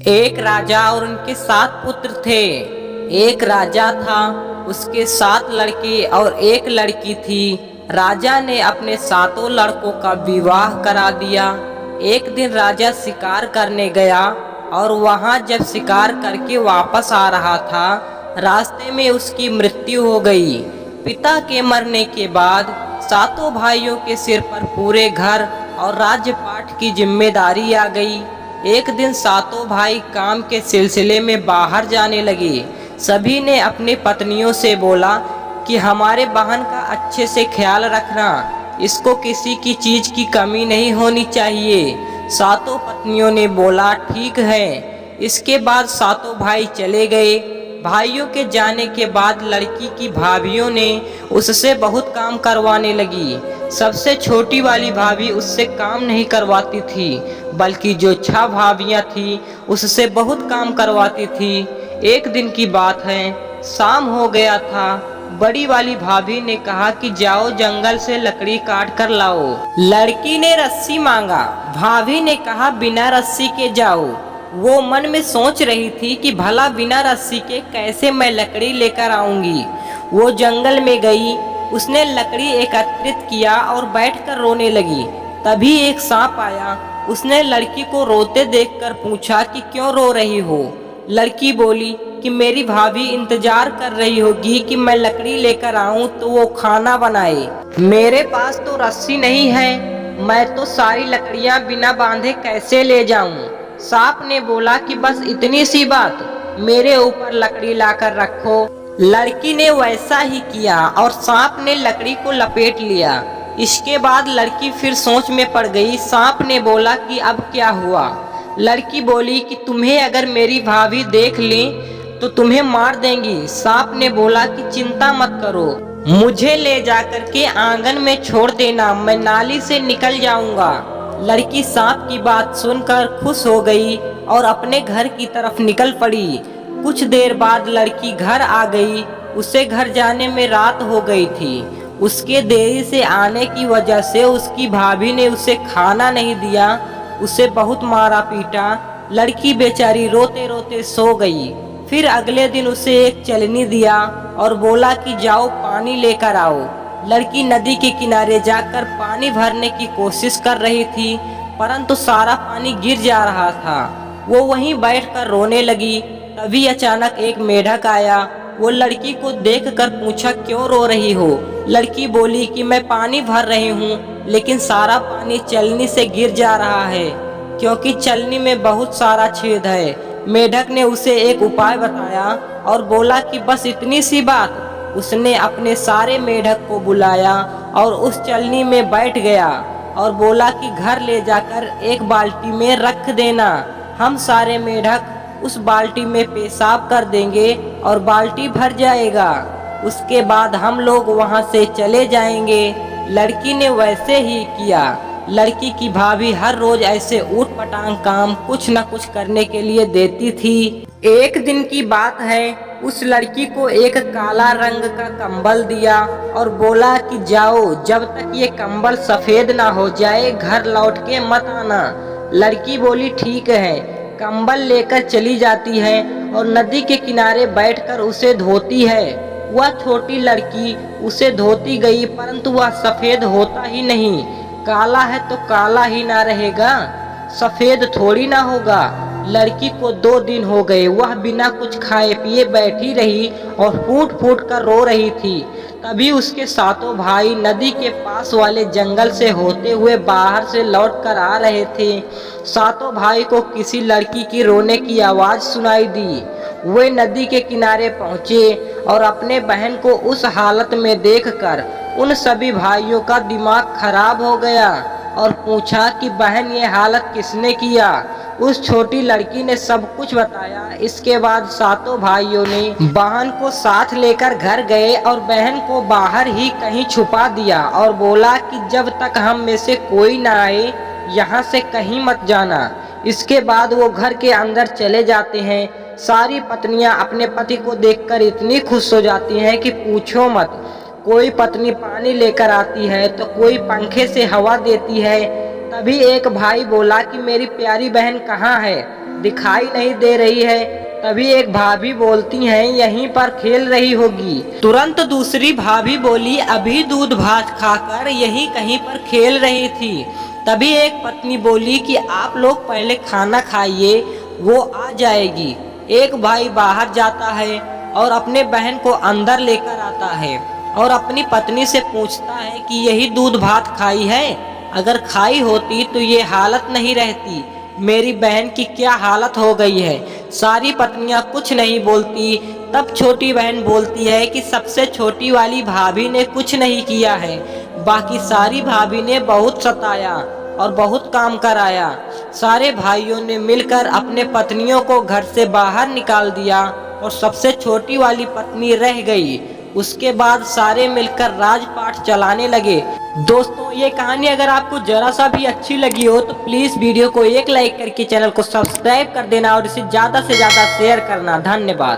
एक राजा और उनके 7 पुत्र थे। एक राजा था, उसके 7 लड़के और एक लड़की थी। राजा ने अपने 7 लड़कों का विवाह करा दिया। एक दिन राजा शिकार करने गया और वहां जब शिकार करके वापस आ रहा था, रास्ते में उसकी मृत्यु हो गई। पिता के मरने के बाद 7 भाइयों के सिर पर पूरे घर और राज्यपाट की जिम्मेदारी आ गई। एक दिन 7 भाई काम के सिलसिले में बाहर जाने लगे। सभी ने अपनी पत्नियों से बोला कि हमारे बहन का अच्छे से ख्याल रखना, इसको किसी की चीज की कमी नहीं होनी चाहिए। 7 पत्नियों ने बोला ठीक है। इसके बाद 7 भाई चले गए। भाइयों के जाने के बाद लड़की की भाभियों ने उससे बहुत काम करवाने लगी। सबसे छोटी वाली भाभी उससे काम नहीं करवाती थी, बल्कि जो 6 भाभियां थी उससे बहुत काम करवाती थी। एक दिन की बात है, शाम हो गया था। बड़ी वाली भाभी ने कहा कि जाओ जंगल से लकड़ी काट कर लाओ। लड़की ने रस्सी मांगा, भाभी ने कहा बिना रस्सी के जाओ। वो मन में सोच रही थी कि भला बिना रस्सी के कैसे मैं लकड़ी लेकर आऊंगी। वो जंगल में गई, उसने लकड़ी एकत्रित किया और बैठकर रोने लगी। तभी एक सांप आया। उसने लड़की को रोते देखकर पूछा कि क्यों रो रही हो। लड़की बोली कि मेरी भाभी इंतजार कर रही होगी कि मैं लकड़ी लेकर आऊं तो वो खाना बनाए। मेरे पास तो रस्सी नहीं है, मैं तो सारी लकड़ियां बिना बांधे कैसे ले जाऊं। सांप ने बोला कि बस इतनी सी बात, मेरे ऊपर लकड़ी लाकर रखो। लड़की ने वैसा ही किया और सांप ने लकड़ी को लपेट लिया। इसके बाद लड़की फिर सोच में पड़ गई। सांप ने बोला कि अब क्या हुआ। लड़की बोली कि तुम्हें अगर मेरी भाभी देख ले तो तुम्हें मार देंगी। सांप ने बोला कि चिंता मत करो, मुझे ले जाकर के आंगन में छोड़ देना, मैं नाली से निकल जाऊंगा। लड़की सांप की बात सुनकर खुश हो गई और अपने घर की तरफ निकल पड़ी। कुछ देर बाद लड़की घर आ गई। उसे घर जाने में रात हो गई थी। उसके देरी से आने की वजह से उसकी भाभी ने उसे खाना नहीं दिया, उसे बहुत मारा पीटा। लड़की बेचारी रोते रोते सो गई। फिर अगले दिन उसे एक चलनी दिया और बोला कि जाओ पानी लेकर आओ। लड़की नदी के किनारे जाकर पानी भरने की कोशिश कर रही थी, परंतु सारा पानी गिर जा रहा था। वो वहीं बैठकर रोने लगी। तभी अचानक एक मेढक आया। वो लड़की को देखकर पूछा क्यों रो रही हो। लड़की बोली कि मैं पानी भर रही हूँ, लेकिन सारा पानी चलनी से गिर जा रहा है, क्योंकि चलनी में बहुत सारा छेद है। मेढक ने उसे एक उपाय बताया और बोला कि बस इतनी सी बात। उसने अपने सारे मेढक को बुलाया और उस चलनी में बैठ गया और बोला कि घर ले जाकर एक बाल्टी में रख देना। हम सारे मेढक उस बाल्टी में पेशाब कर देंगे और बाल्टी भर जाएगा। उसके बाद हम लोग वहां से चले जाएंगे। लड़की ने वैसे ही किया। लड़की की भाभी हर रोज ऐसे ऊट पटांग काम कुछ न कुछ करने के लिए देती थी। एक दिन की बात है, उस लड़की को एक काला रंग का कंबल दिया और बोला कि जाओ, जब तक ये कंबल सफेद ना हो जाए घर लौट के मत आना। लड़की बोली ठीक है। कंबल लेकर चली जाती है और नदी के किनारे बैठकर उसे धोती है। वह छोटी लड़की उसे धोती गई, परंतु वह सफेद होता ही नहीं। काला है तो काला ही ना रहेगा, सफेद थोड़ी ना होगा। लड़की को 2 दिन हो गए, वह बिना कुछ खाए पिए बैठी रही और फूट फूट कर रो रही थी। तभी उसके 7 भाई नदी के पास वाले जंगल से होते हुए बाहर से लौट कर आ रहे थे। 7 भाई को किसी लड़की की रोने की आवाज सुनाई दी। वे नदी के किनारे पहुंचे और अपने बहन को उस हालत में देखकर उन सभी भाइयों का दिमाग खराब हो गया और पूछा कि बहन ये हालत किसने किया। उस छोटी लड़की ने सब कुछ बताया। इसके बाद 7 भाइयों ने बहन को साथ लेकर घर गए और बहन को बाहर ही कहीं छुपा दिया और बोला कि जब तक हम में से कोई ना आए यहाँ से कहीं मत जाना। इसके बाद वो घर के अंदर चले जाते हैं। सारी पत्नियां अपने पति को देखकर इतनी खुश हो जाती हैं कि पूछो मत। कोई पत्नी पानी लेकर आती है तो कोई पंखे से हवा देती है, तभी एक भाई बोला कि मेरी प्यारी बहन कहाँ है, दिखाई नहीं दे रही है। तभी एक भाभी बोलती हैं यहीं पर खेल रही होगी। तुरंत दूसरी भाभी बोली अभी दूध भात खाकर यहीं कहीं पर खेल रही थी। तभी एक पत्नी बोली कि आप लोग पहले खाना खाइए, वो आ जाएगी। एक भाई बाहर जाता है और अपने बहन को अंदर लेकर आता है और अपनी पत्नी से पूछता है कि यही दूध भात खाई है, अगर खाई होती तो ये हालत नहीं रहती, मेरी बहन की क्या हालत हो गई है। सारी पत्नियां कुछ नहीं बोलती। तब छोटी बहन बोलती है कि सबसे छोटी वाली भाभी ने कुछ नहीं किया है, बाकी सारी भाभी ने बहुत सताया और बहुत काम कराया। सारे भाइयों ने मिलकर अपने पत्नियों को घर से बाहर निकाल दिया और सबसे छोटी वाली पत्नी रह गई। उसके बाद सारे मिलकर राजपाट चलाने लगे। दोस्तों, ये कहानी अगर आपको जरा सा भी अच्छी लगी हो तो प्लीज वीडियो को एक लाइक करके चैनल को सब्सक्राइब कर देना और इसे ज्यादा से ज्यादा शेयर करना। धन्यवाद।